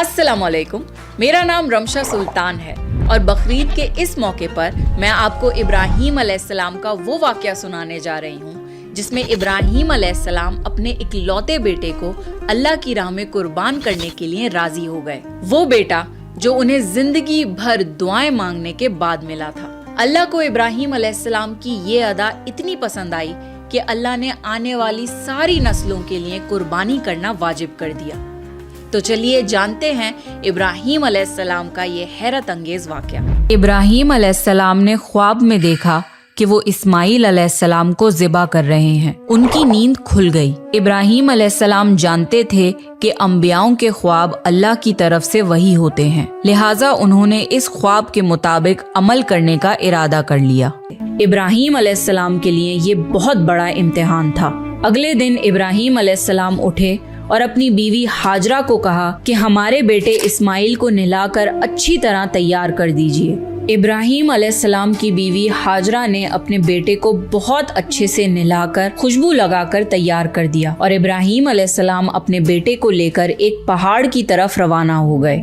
अस्सलाम वालेकुम, मेरा नाम रमशा सुल्तान है और बकरीद के इस मौके पर मैं आपको इब्राहीम अलैहिस्सलाम का वो वाक़या सुनाने जा रही हूँ जिसमें इब्राहीम अलैहिस्सलाम अपने इकलौते बेटे को अल्लाह की राह में कुर्बान करने के लिए राजी हो गए। वो बेटा जो उन्हें जिंदगी भर दुआएं मांगने के बाद मिला था। अल्लाह को इब्राहीम अलैहिस्सलाम की ये अदा इतनी पसंद आई कि अल्लाह ने आने वाली सारी नस्लों के लिए कुर्बानी करना वाजिब कर दिया। तो चलिए जानते हैं इब्राहीम अलैहिस्सलाम का ये हैरत अंगेज वाक़या। इब्राहीम अलैहिस्सलाम ने ख्वाब में देखा कि वो इस्माइल अलैहिस्सलाम को ज़िबा कर रहे हैं। उनकी नींद खुल गई। इब्राहीम अलैहिस्सलाम जानते थे कि अंबियाओं के ख्वाब अल्लाह की तरफ से वही होते हैं, लिहाजा उन्होंने इस ख्वाब के मुताबिक अमल करने का इरादा कर लिया। इब्राहीम अलैहिस्सलाम के लिए ये बहुत बड़ा इम्तिहान था। अगले दिन इब्राहीम अलैहिस्सलाम उठे और अपनी बीवी हाजरा को कहा कि हमारे बेटे इस्माइल को नहलाकर अच्छी तरह तैयार कर दीजिए। इब्राहीम अलैहिस्सलाम की बीवी हाजरा ने अपने बेटे को बहुत अच्छे से नहलाकर खुशबू लगाकर तैयार कर दिया और इब्राहीम अलैहिस्सलाम अपने बेटे को लेकर एक पहाड़ की तरफ रवाना हो गए।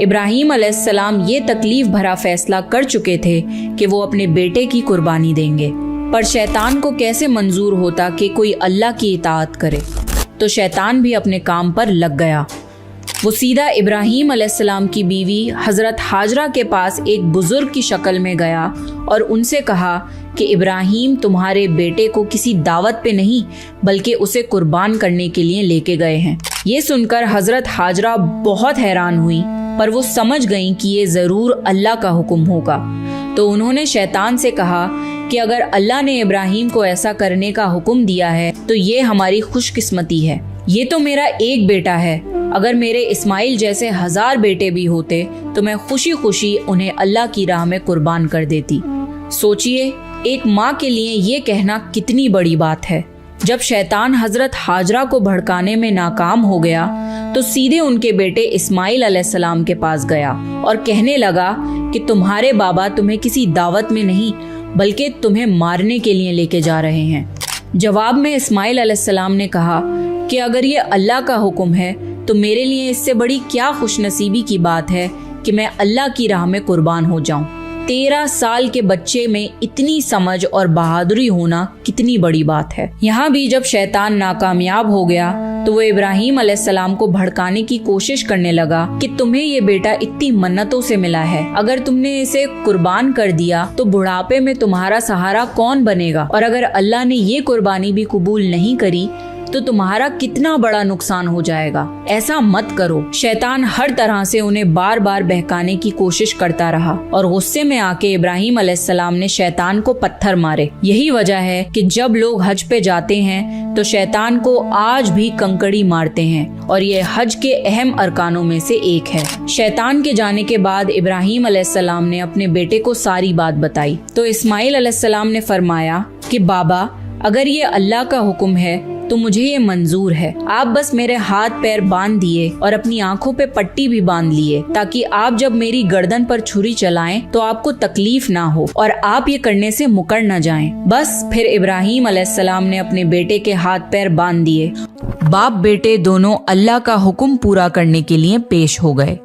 इब्राहीम अलैहिस्सलाम ये तकलीफ भरा फैसला कर चुके थे कि वो अपने बेटे की कुर्बानी देंगे, पर शैतान को कैसे मंजूर होता कि कोई अल्लाह की इताअत करे। तो शैतान भी अपने काम पर लग गया। वो सीधा इब्राहीम अलैहिस्सलाम की बीवी हजरत हाजरा के पास एक बुजुर्ग की शक्ल में गया और उनसे कहा कि इब्राहीम तुम्हारे बेटे को किसी दावत पे नहीं बल्कि उसे कुर्बान करने के लिए लेके गए हैं। ये सुनकर हजरत हाजरा बहुत हैरान हुई, पर वो समझ गईं कि ये जरूर अल्लाह का हुक्म होगा। तो उन्होंने शैतान से कहा कि अगर अल्लाह ने इब्राहीम को ऐसा करने का हुक्म दिया है तो ये हमारी खुशकिस्मती है। ये तो मेरा एक बेटा है, अगर मेरे इस्माइल जैसे 1000 बेटे भी होते तो मैं खुशी खुशी उन्हें अल्लाह की राह में कुर्बान कर देती। सोचिए, एक माँ के लिए ये कहना कितनी बड़ी बात है। जब शैतान हजरत हाजरा को भड़काने में नाकाम हो गया तो सीधे उनके बेटे इस्माइल अलैहिस्सलाम के पास गया और कहने लगा कि तुम्हारे बाबा तुम्हें किसी दावत में नहीं बल्कि तुम्हें मारने के लिए लेके जा रहे हैं। जवाब में इस्माइल अलैहिस्सलाम ने कहा कि अगर ये अल्लाह का हुक्म है तो मेरे लिए इससे बड़ी क्या खुशनसीबी की बात है कि मैं अल्लाह की राह में कुर्बान हो जाऊं। 13 साल के बच्चे में इतनी समझ और बहादुरी होना कितनी बड़ी बात है। यहाँ भी जब शैतान नाकामयाब हो गया तो वो इब्राहीम अलैहिस्सलाम को भड़काने की कोशिश करने लगा कि तुम्हें ये बेटा इतनी मन्नतों से मिला है, अगर तुमने इसे कुर्बान कर दिया तो बुढ़ापे में तुम्हारा सहारा कौन बनेगा, और अगर अल्लाह ने ये कुर्बानी भी कबूल नहीं करी तो तुम्हारा कितना बड़ा नुकसान हो जाएगा। ऐसा मत करो। शैतान हर तरह से उन्हें बार बार बहकाने की कोशिश करता रहा और गुस्से में आके इब्राहीम अलैहिस्सलाम ने शैतान को पत्थर मारे। यही वजह है कि जब लोग हज पे जाते हैं तो शैतान को आज भी कंकड़ी मारते हैं और ये हज के अहम अरकानों में से एक है। शैतान के जाने के बाद इब्राहीम अलैहिस्सलाम ने अपने बेटे को सारी बात बताई तो इस्माइल अलैहिस्सलाम ने फरमाया कि बाबा, अगर ये अल्लाह का हुक्म है तो मुझे ये मंजूर है। आप बस मेरे हाथ पैर बांध दिए और अपनी आंखों पे पट्टी भी बांध लिए ताकि आप जब मेरी गर्दन पर छुरी चलाएं तो आपको तकलीफ ना हो और आप ये करने से मुकर न जाएं। बस फिर इब्राहीम अलैहिस्सलाम ने अपने बेटे के हाथ पैर बांध दिए। बाप बेटे दोनों अल्लाह का हुक्म पूरा करने के लिए पेश हो गए।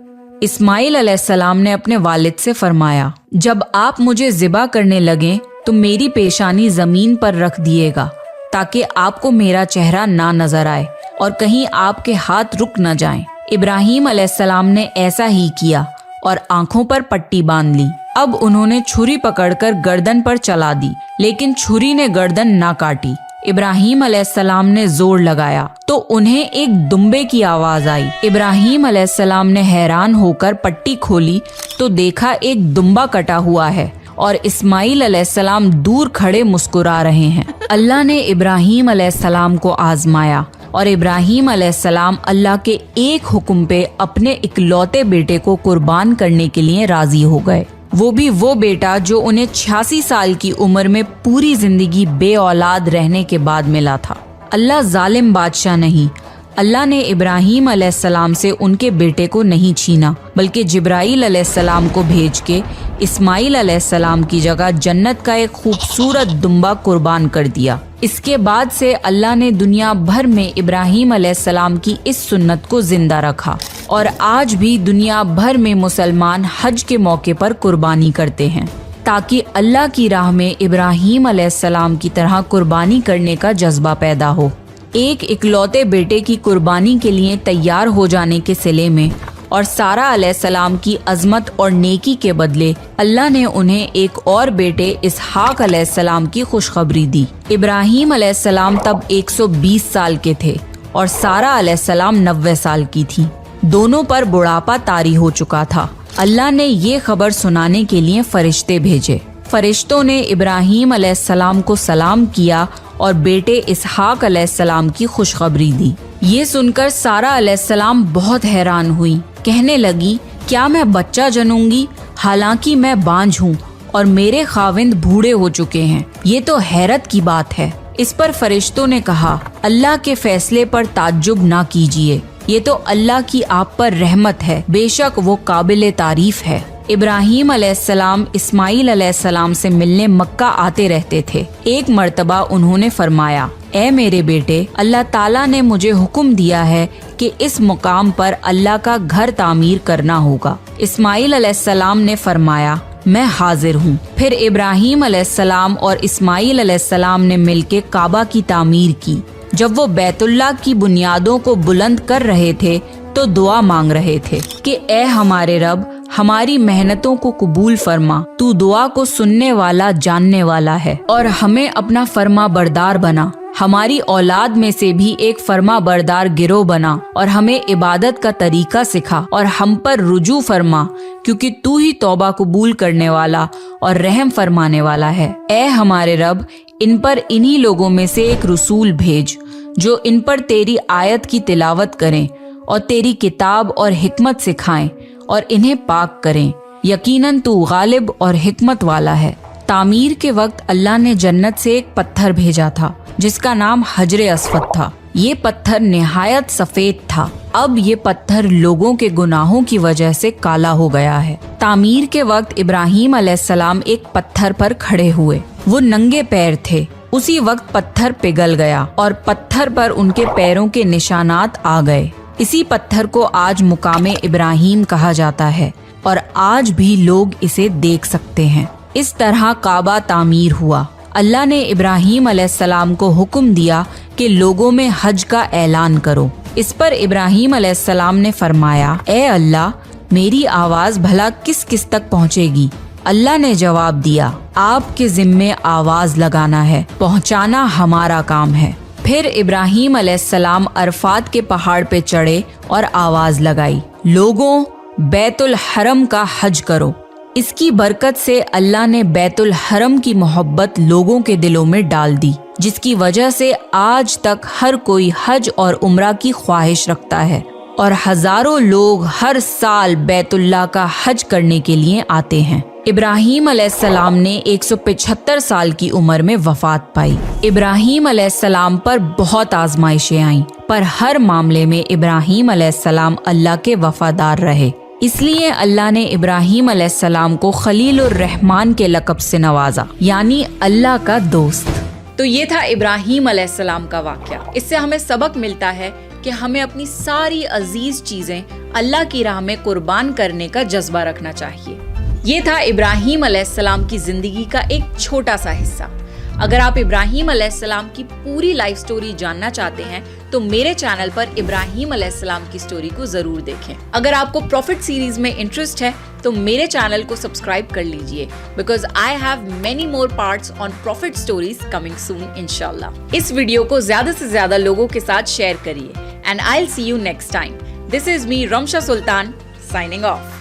इस्माइल अलैहिस्सलाम ने अपने वालिद से फरमाया, जब आप मुझे ज़िबा करने लगे तो मेरी पेशानी जमीन पर रख दिएगा ताकि आपको मेरा चेहरा ना नजर आए और कहीं आपके हाथ रुक न जाएं। इब्राहीम अलैहिस्सलाम ने ऐसा ही किया और आंखों पर पट्टी बांध ली। अब उन्होंने छुरी पकड़कर गर्दन पर चला दी, लेकिन छुरी ने गर्दन ना काटी। इब्राहीम अलैहिस्सलाम ने जोर लगाया तो उन्हें एक दुम्बे की आवाज आई। इब्राहीम अलैहिस्सलाम ने हैरान होकर पट्टी खोली तो देखा एक दुम्बा कटा हुआ है और इस्माइल अलैहिस्सलाम दूर खड़े मुस्कुरा रहे हैं। अल्लाह ने इब्राहीम अलैहिस्सलाम को आजमाया और इब्राहीम अलैहिस्सलाम अल्लाह के एक हुक्म पे अपने इकलौते बेटे को कुर्बान करने के लिए राजी हो गए। वो भी वो बेटा जो उन्हें 86 साल की उम्र में पूरी जिंदगी बे औलाद रहने के बाद मिला था। अल्लाह जालिम बादशाह नहीं, अल्लाह ने इब्राहीम अलैहिस्सलाम से उनके बेटे को नहीं छीना बल्कि जिब्राईल अलैहिस्सलाम को भेज के इस्माइल अलैहिस्सलाम की जगह जन्नत का एक खूबसूरत दुम्बा कुर्बान कर दिया। इसके बाद से अल्लाह ने दुनिया भर में इब्राहीम अलैहिस्सलाम की इस सुन्नत को जिंदा रखा। اور آج بھی دنیا بھر میں مسلمان حج کے موقع پر قربانی کرتے ہیں تاکہ اللہ کی راہ میں ابراہیم علیہ السلام کی طرح قربانی کرنے کا جذبہ پیدا ہو۔ ایک اکلوتے بیٹے کی قربانی کے لیے تیار ہو جانے کے صلے میں اور سارہ علیہ السلام کی عظمت اور نیکی کے بدلے اللہ نے انہیں ایک اور بیٹے اسحاق علیہ السلام کی خوشخبری دی۔ ابراہیم علیہ السلام تب 120 سال کے تھے اور سارہ علیہ السلام 90 سال کی تھی۔ دونوں پر بڑھاپا طاری ہو چکا تھا۔ اللہ نے یہ خبر سنانے کے لیے فرشتے بھیجے۔ فرشتوں نے ابراہیم علیہ السلام کو سلام کیا اور بیٹے اسحاق علیہ السلام کی خوشخبری دی۔ یہ سن کر سارہ علیہ السلام بہت حیران ہوئی، کہنے لگی کیا میں بچہ جنوں گی؟ حالانکہ میں بانجھ ہوں اور میرے خاوند بوڑھے ہو چکے ہیں۔ یہ تو حیرت کی بات ہے۔ اس پر فرشتوں نے کہا اللہ کے فیصلے پر تعجب نہ کیجیے، یہ تو اللہ کی آپ پر رحمت ہے، بے شک وہ قابل تعریف ہے۔ ابراہیم علیہ السلام اسماعیل علیہ السلام سے ملنے مکہ آتے رہتے تھے۔ ایک مرتبہ انہوں نے فرمایا اے میرے بیٹے، اللہ تعالیٰ نے مجھے حکم دیا ہے کہ اس مقام پر اللہ کا گھر تعمیر کرنا ہوگا۔ اسماعیل علیہ السلام نے فرمایا میں حاضر ہوں۔ پھر ابراہیم علیہ السلام اور اسماعیل علیہ السلام نے مل کے کعبہ کی تعمیر کی۔ جب وہ بیت اللہ کی بنیادوں کو بلند کر رہے تھے تو دعا مانگ رہے تھے کہ اے ہمارے رب، ہماری محنتوں کو قبول فرما، تو دعا کو سننے والا جاننے والا ہے، اور ہمیں اپنا فرما بردار بنا، ہماری اولاد میں سے بھی ایک فرما بردار گروہ بنا، اور ہمیں عبادت کا طریقہ سکھا اور ہم پر رجوع فرما، کیونکہ تو ہی توبہ قبول کرنے والا اور رحم فرمانے والا ہے۔ اے ہمارے رب، ان پر انہی لوگوں میں سے ایک رسول بھیج جو ان پر تیری آیت کی تلاوت کریں اور تیری کتاب اور حکمت سکھائیں اور انہیں پاک کریں، یقیناً تو غالب اور حکمت والا ہے۔ تعمیر کے وقت اللہ نے جنت سے ایک پتھر بھیجا تھا جس کا نام حجر اسود تھا۔ یہ پتھر نہایت سفید تھا۔ اب یہ پتھر لوگوں کے گناہوں کی وجہ سے کالا ہو گیا ہے۔ تعمیر کے وقت ابراہیم علیہ السلام ایک پتھر پر کھڑے ہوئے۔ وہ ننگے پیر تھے۔ اسی وقت پتھر پگھل گیا اور پتھر پر ان کے پیروں کے نشانات آ گئے۔ اسی پتھر کو آج مقام ابراہیم کہا جاتا ہے اور آج بھی لوگ اسے دیکھ سکتے ہیں۔ اس طرح کعبہ تعمیر ہوا۔ اللہ نے ابراہیم علیہ السلام کو حکم دیا کہ لوگوں میں حج کا اعلان کرو۔ اس پر ابراہیم علیہ السلام نے فرمایا اے اللہ، میری آواز بھلا کس کس تک پہنچے گی؟ اللہ نے جواب دیا آپ کے ذمے آواز لگانا ہے، پہنچانا ہمارا کام ہے۔ پھر ابراہیم علیہ السلام عرفات کے پہاڑ پہ چڑھے اور آواز لگائی لوگوں، بیت الحرم کا حج کرو۔ اس کی برکت سے اللہ نے بیت الحرم کی محبت لوگوں کے دلوں میں ڈال دی، جس کی وجہ سے آج تک ہر کوئی حج اور عمرہ کی خواہش رکھتا ہے اور ہزاروں لوگ ہر سال بیت اللہ کا حج کرنے کے لیے آتے ہیں۔ ابراہیم علیہ السلام نے 175 سال کی عمر میں وفات پائی۔ ابراہیم علیہ السلام پر بہت آزمائشیں آئیں، پر ہر معاملے میں ابراہیم علیہ السلام اللہ کے وفادار رہے۔ اس لیے اللہ نے ابراہیم علیہ السلام کو خلیل الرحمن کے لقب سے نوازا، یعنی اللہ کا دوست۔ تو یہ تھا ابراہیم علیہ السلام کا واقعہ۔ اس سے ہمیں سبق ملتا ہے کہ ہمیں اپنی ساری عزیز چیزیں اللہ کی راہ میں قربان کرنے کا جذبہ رکھنا چاہیے۔ یہ تھا ابراہیم علیہ السلام کی زندگی کا ایک چھوٹا سا حصہ۔ اگر آپ ابراہیم علیہ السلام کی پوری لائف سٹوری جاننا چاہتے ہیں تو میرے چینل پر ابراہیم علیہ السلام کی سٹوری کو ضرور دیکھیں۔ اگر آپ کو پروفٹ سیریز میں انٹرسٹ ہے تو میرے چینل کو سبسکرائب کر لیجئے، because I have many more parts on profit stories coming soon انشاءاللہ۔ اس ویڈیو کو زیادہ سے زیادہ لوگوں کے ساتھ شیئر کریے، and I will see you next time. This is me Rimsha Sultan signing of.